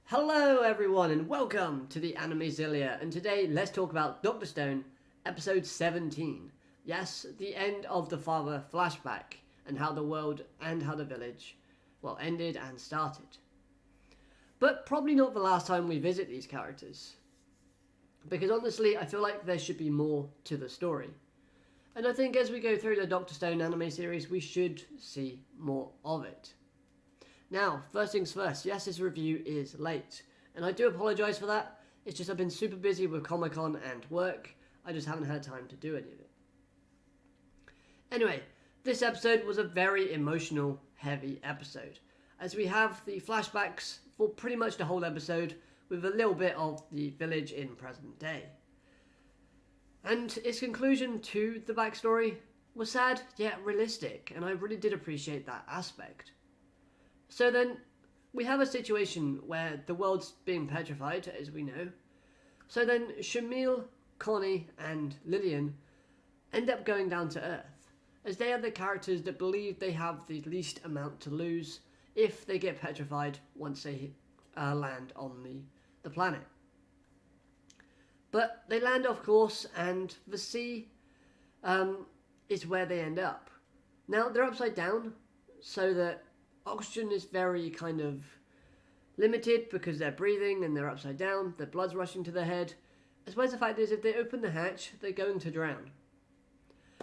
Hello everyone and welcome to the Animezilia, and today let's talk about Doctor Stone, episode 17. Yes, the end of the father flashback, and how the world and how the village, ended and started. But probably not the last time we visit these characters. Because honestly, I feel like there should be more to the story. And I think as we go through the Doctor Stone anime series, we should see more of it. Now, first things first, yes, this review is late, and I do apologise for that. It's just I've been super busy with Comic-Con and work. I just haven't had time to do any of it. Anyway, this episode was a very emotional, heavy episode, as we have the flashbacks for pretty much the whole episode, with a little bit of the village in present day. And its conclusion to the backstory was sad, yet realistic, and I really did appreciate that aspect. So then, we have a situation where the world's being petrified, as we know. So then, Shamil, Connie, and Lillian end up going down to Earth, as they are the characters that believe they have the least amount to lose if they get petrified once they land on the planet. But they land off course, and the sea is where they end up. Now, they're upside down, so that oxygen is very kind of limited because they're breathing and they're upside down, their blood's rushing to their head, as well as the fact is if they open the hatch, they're going to drown.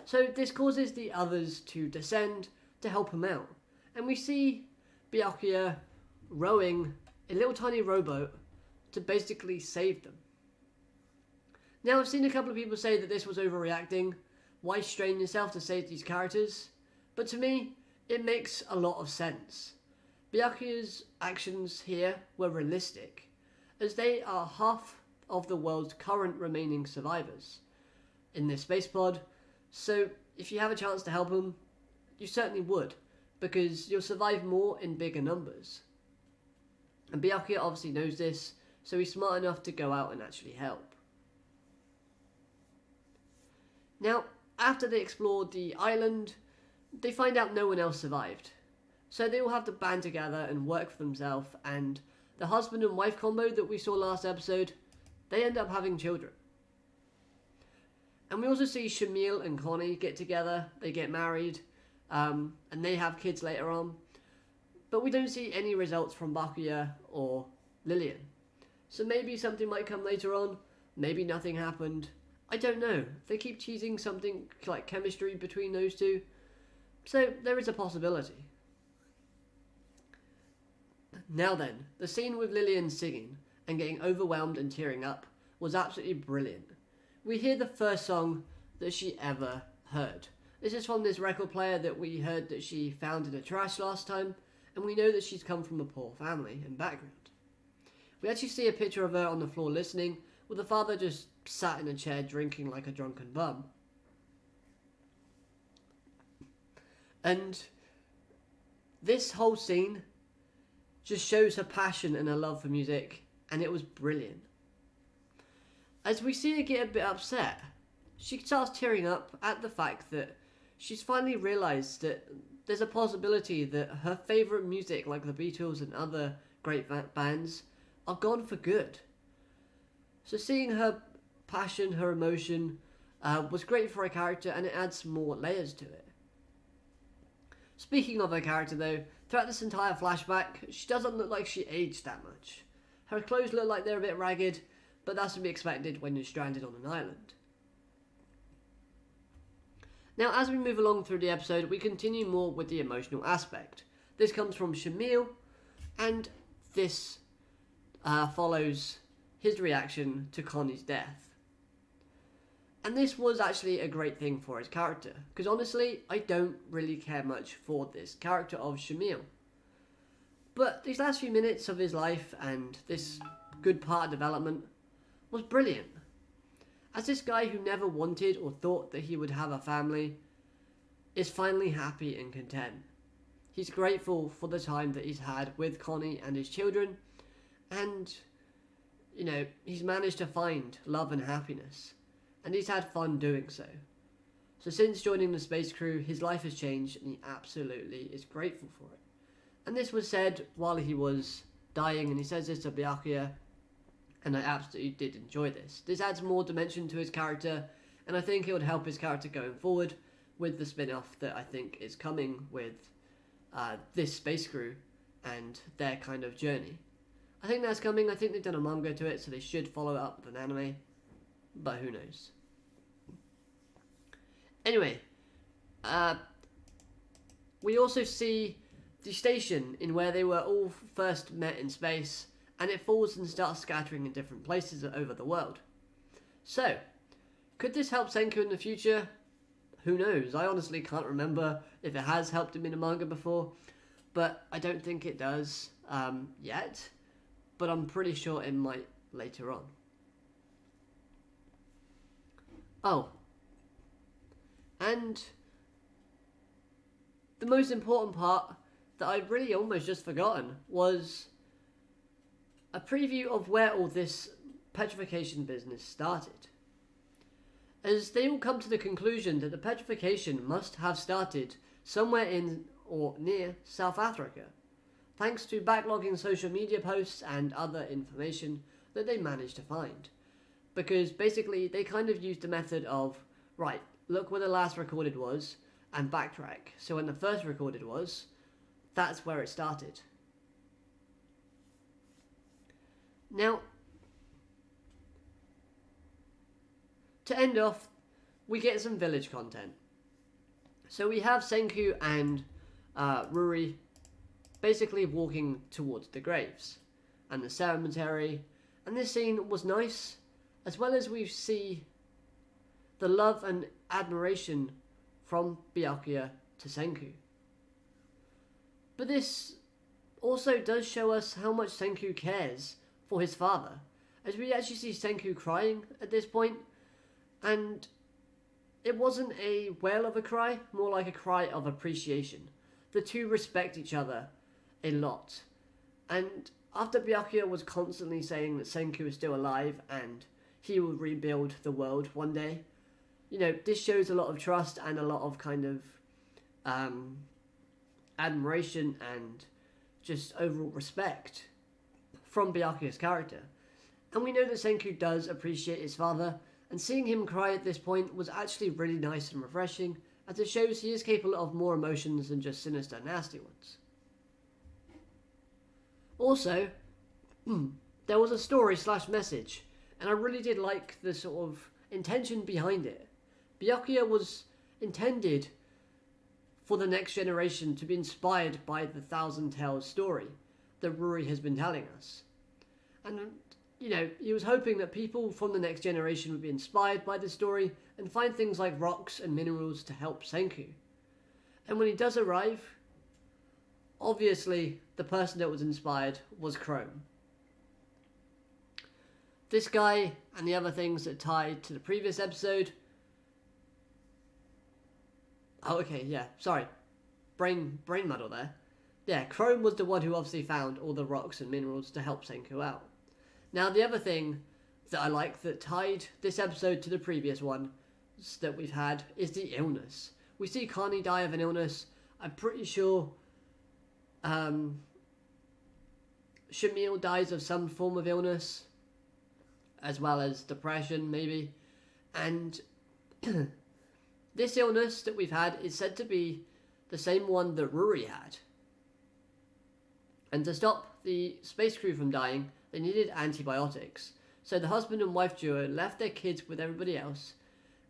So this causes the others to descend to help them out. And we see Byakuya rowing a little tiny rowboat to basically save them. Now I've seen a couple of people say that this was overreacting, why strain yourself to save these characters? But to me, it makes a lot of sense. Byakuya's actions here were realistic, as they are half of the world's current remaining survivors in this space pod, so if you have a chance to help them, you certainly would, because you'll survive more in bigger numbers. And Byakuya obviously knows this, so he's smart enough to go out and actually help. Now, after they explored the island, they find out no one else survived. So they all have to band together and work for themselves, and the husband and wife combo that we saw last episode, they end up having children. And we also see Shamil and Connie get together, they get married, and they have kids later on. But we don't see any results from Byakuya or Lillian. So maybe something might come later on, maybe nothing happened. I don't know. They keep teasing something like chemistry between those two. So there is a possibility. Now then, the scene with Lillian singing and getting overwhelmed and tearing up was absolutely brilliant. We hear the first song that she ever heard. This is from this record player that we heard that she found in the trash last time, and we know that she's come from a poor family and background. We actually see a picture of her on the floor listening, with the father just sat in a chair drinking like a drunken bum. And this whole scene just shows her passion and her love for music, and it was brilliant. As we see her get a bit upset, she starts tearing up at the fact that she's finally realised that there's a possibility that her favourite music, like the Beatles and other great bands, are gone for good. So seeing her passion, her emotion, was great for her character, and it adds more layers to it. Speaking of her character though, throughout this entire flashback, she doesn't look like she aged that much. Her clothes look like they're a bit ragged, but that's to be expected when you're stranded on an island. Now as we move along through the episode, we continue more with the emotional aspect. This comes from Shamil, and this follows his reaction to Connie's death. And this was actually a great thing for his character, because honestly, I don't really care much for this character of Shamil. But these last few minutes of his life and this good part of development was brilliant. As this guy who never wanted or thought that he would have a family is finally happy and content. He's grateful for the time that he's had with Connie and his children, and, he's managed to find love and happiness. And he's had fun doing so. So since joining the space crew, his life has changed and he absolutely is grateful for it. And this was said while he was dying, and he says this to Byakuya, and I absolutely did enjoy this. This adds more dimension to his character, and I think it would help his character going forward with the spin-off that I think is coming with this space crew and their kind of journey. I think that's coming. I think they've done a manga to it, so they should follow it up with an anime, but who knows. Anyway, we also see the station in where they were all first met in space, and it falls and starts scattering in different places over the world. So, could this help Senku in the future? Who knows? I honestly can't remember if it has helped him in a manga before, but I don't think it does yet, but I'm pretty sure it might later on. Oh, and the most important part that I'd really almost just forgotten was a preview of where all this petrification business started. As they all come to the conclusion that the petrification must have started somewhere in or near South Africa, thanks to backlogging social media posts and other information that they managed to find. Because basically they kind of used the method of, right, look where the last recorded was, and backtrack. So when the first recorded was, that's where it started. Now, to end off, we get some village content. So we have Senku and Ruri basically walking towards the graves and the cemetery, and this scene was nice, as well as we see the love and admiration from Byakuya to Senku. But this also does show us how much Senku cares for his father, as we actually see Senku crying at this point, and it wasn't a wail of a cry, more like a cry of appreciation. The two respect each other a lot, and after Byakuya was constantly saying that Senku is still alive and he will rebuild the world one day, you know, this shows a lot of trust and a lot of kind of admiration and just overall respect from Byakuya's character. And we know that Senku does appreciate his father, and seeing him cry at this point was actually really nice and refreshing, as it shows he is capable of more emotions than just sinister, nasty ones. Also, there was a story/message, and I really did like the sort of intention behind it. Byakuya was intended for the next generation to be inspired by the Thousand Tales story that Ruri has been telling us. And, you know, he was hoping that people from the next generation would be inspired by the story and find things like rocks and minerals to help Senku. And when he does arrive, obviously the person that was inspired was Chrome. This guy and the other things that tied to the previous episode. Oh, okay, yeah, sorry. Brain muddle there. Yeah, Chrome was the one who obviously found all the rocks and minerals to help Senku out. Now, the other thing that I like that tied this episode to the previous one that we've had is the illness. We see Kani die of an illness. I'm pretty sure Shamil dies of some form of illness, as well as depression, maybe. And this illness that we've had is said to be the same one that Ruri had. And to stop the space crew from dying, they needed antibiotics. So the husband and wife duo left their kids with everybody else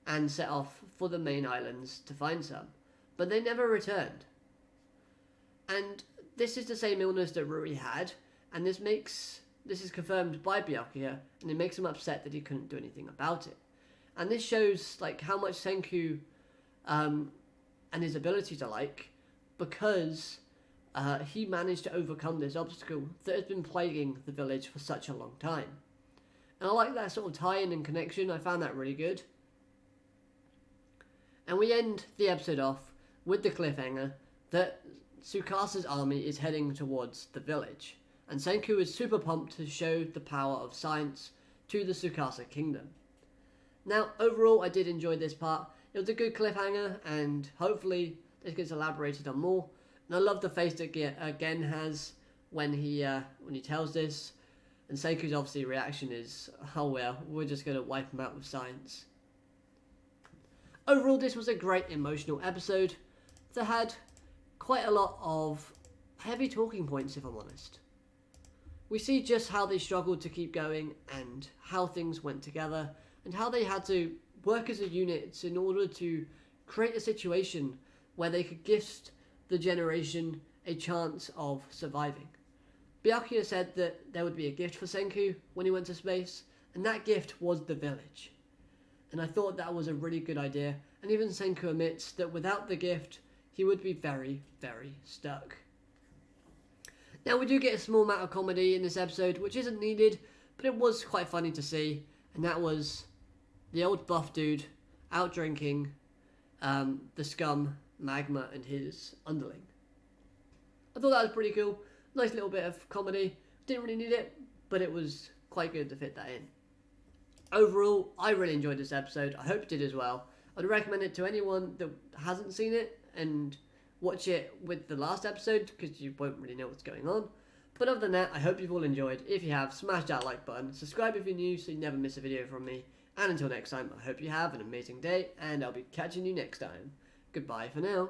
and set off for the main islands to find some. But they never returned. And this is the same illness that Ruri had, and this is confirmed by Byakuya, and it makes him upset that he couldn't do anything about it. And this shows like how much Senku and his abilities are like, because he managed to overcome this obstacle that has been plaguing the village for such a long time. And I like that sort of tie-in and connection. I found that really good. And we end the episode off with the cliffhanger that Tsukasa's army is heading towards the village, and Senku is super pumped to show the power of science to the Tsukasa kingdom. Now, overall, I did enjoy this part. It was a good cliffhanger, and hopefully this gets elaborated on more. And I love the face that Gen has when he tells this, and Senku's obviously reaction is, oh well, we're just gonna wipe him out with science. Overall, this was a great emotional episode that had quite a lot of heavy talking points, if I'm honest. We see just how they struggled to keep going and how things went together and how they had to work as a unit in order to create a situation where they could gift the generation a chance of surviving. Byakuya said that there would be a gift for Senku when he went to space, and that gift was the village. And I thought that was a really good idea, and even Senku admits that without the gift, he would be very, very stuck. Now, we do get a small amount of comedy in this episode, which isn't needed, but it was quite funny to see, and that was the old buff dude out drinking the scum, Magma, and his underling. I thought that was pretty cool. Nice little bit of comedy. Didn't really need it, but it was quite good to fit that in. Overall, I really enjoyed this episode. I hope you did as well. I'd recommend it to anyone that hasn't seen it and watch it with the last episode because you won't really know what's going on. But other than that, I hope you've all enjoyed. If you have, smash that like button. Subscribe if you're new so you never miss a video from me. And until next time, I hope you have an amazing day and I'll be catching you next time. Goodbye for now.